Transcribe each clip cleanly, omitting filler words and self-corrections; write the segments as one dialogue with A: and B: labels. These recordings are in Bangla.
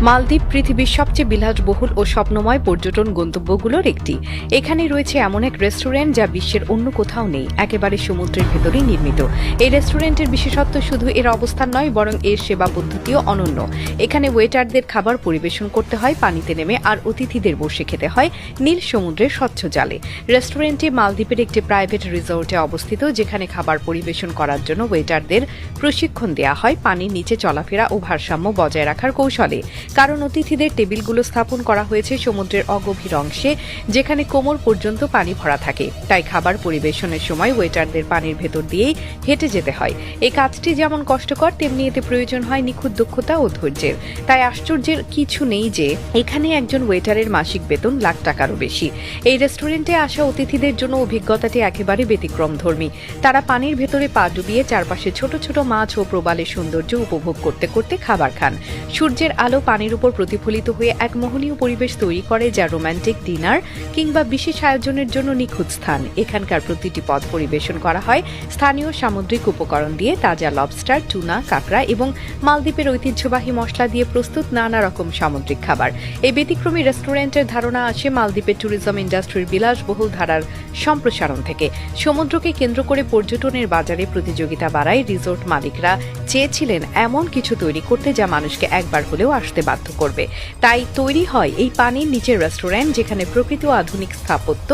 A: মালদ্বীপ পৃথিবীর সবচেয়ে বিলাসবহুল ও স্বপ্নময় পর্যটন গন্তব্যগুলোর একটি। এখানে রয়েছে এমন এক রেস্টুরেন্ট যা বিশ্বের অন্য কোথাও নেই, একেবারে সমুদ্রের ভেতরেই নির্মিত। এই রেস্টুরেন্টের বিশেষত্ব শুধু এর অবস্থান নয়, বরং এর সেবা পদ্ধতিও অনন্য। এখানে ওয়েটারদের খাবার পরিবেশন করতে হয় পানিতে নেমে, আর অতিথিদের বসে খেতে হয় নীল সমুদ্রের স্বচ্ছ জালে। রেস্টুরেন্টটি মালদ্বীপের একটি প্রাইভেট রিসোর্টে অবস্থিত, যেখানে খাবার পরিবেশন করার জন্য ওয়েটারদের প্রশিক্ষণ দেওয়া হয় পানির নিচে চলাফেরা ও ভারসাম্য বজায় রাখার কৌশলে। কারণ অতিথিদের টেবিলগুলো স্থাপন করা হয়েছে সমুদ্রের অগভীর অংশে, যেখানে কোমর পর্যন্ত পানি ভরা থাকে। তাই খাবার পরিবেশনের সময় ওয়েটারদের পানির ভেতর দিয়েই হেঁটে যেতে হয়। এই কাজটি যেমন কষ্টকর, তেমনি এতে প্রয়োজন হয় নিখুঁত দক্ষতা ও ধৈর্যের। তাই আশ্চর্যের কিছু নেই যে এখানে একজন ওয়েটারের মাসিক বেতন লাখ টাকারও বেশি। এই রেস্টুরেন্টে আসা অতিথিদের জন্য অভিজ্ঞতাটি একেবারে ব্যতিক্রমধর্মী। তারা পানির ভেতরে পা ডুবিয়ে চারপাশে ছোট ছোট মাছ ও প্রবালের সৌন্দর্য উপভোগ করতে করতে খাবার খান। সূর্যের আলো পানির উপর প্রতিফলিত হয়ে এক মোহনীয় পরিবেশ তৈরি করে, যা রোমান্টিক ডিনার কিংবা বিশেষ আয়োজনের জন্য নিখুঁত স্থান। এখানকার প্রতিটি পদ পরিবেশন করা হয় স্থানীয় সামুদ্রিক উপকরণ দিয়ে, তাজা লবস্টার, টুনা, কাঁকড়া এবং মালদ্বীপের ঐতিহ্যবাহী মশলা দিয়ে প্রস্তুত নানা রকম সামুদ্রিক খাবার। এই ব্যতিক্রমী রেস্টুরেন্টের ধারণা আসে মালদ্বীপের ট্যুরিজম ইন্ডাস্ট্রির বিলাসবহুল ধারার সম্প্রসারণ থেকে। সমুদ্রকে কেন্দ্র করে পর্যটনের বাজারে প্রতিযোগিতা বাড়ায় রিসোর্ট মালিকরা চেয়েছিলেন এমন কিছু তৈরি করতে যা মানুষকে একবার হলেও আসতে বাধ্য করবে। তাই তৈরি হয় এই পানির নিচের রেস্টুরেন্ট, যেখানে প্রকৃতি ও আধুনিক স্থাপত্য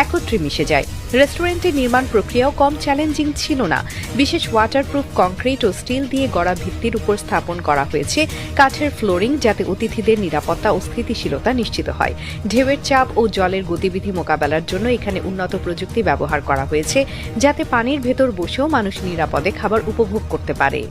A: একত্রে মিশে যায়। রেস্টুরেন্টের নির্মাণ প্রক্রিয়াও কম চ্যালেঞ্জিং ছিল না। বিশেষ ওয়াটারপ্রুফ কংক্রিট ও স্টিল দিয়ে গড়া ভিত্তির উপর স্থাপন করা হয়েছে কাঠের ফ্লোরিং, যাতে অতিথিদের নিরাপত্তা ও স্থিতিশীলতা নিশ্চিত হয়। ঢেউয়ের চাপ ও জলের গতিবিধি মোকাবেলার জন্য এখানে উন্নত প্রযুক্তি ব্যবহার করা হয়েছে, যাতে পানির ভেতর বসেও মানুষ নিরাপদে খাবার উপভোগ করতে পারে।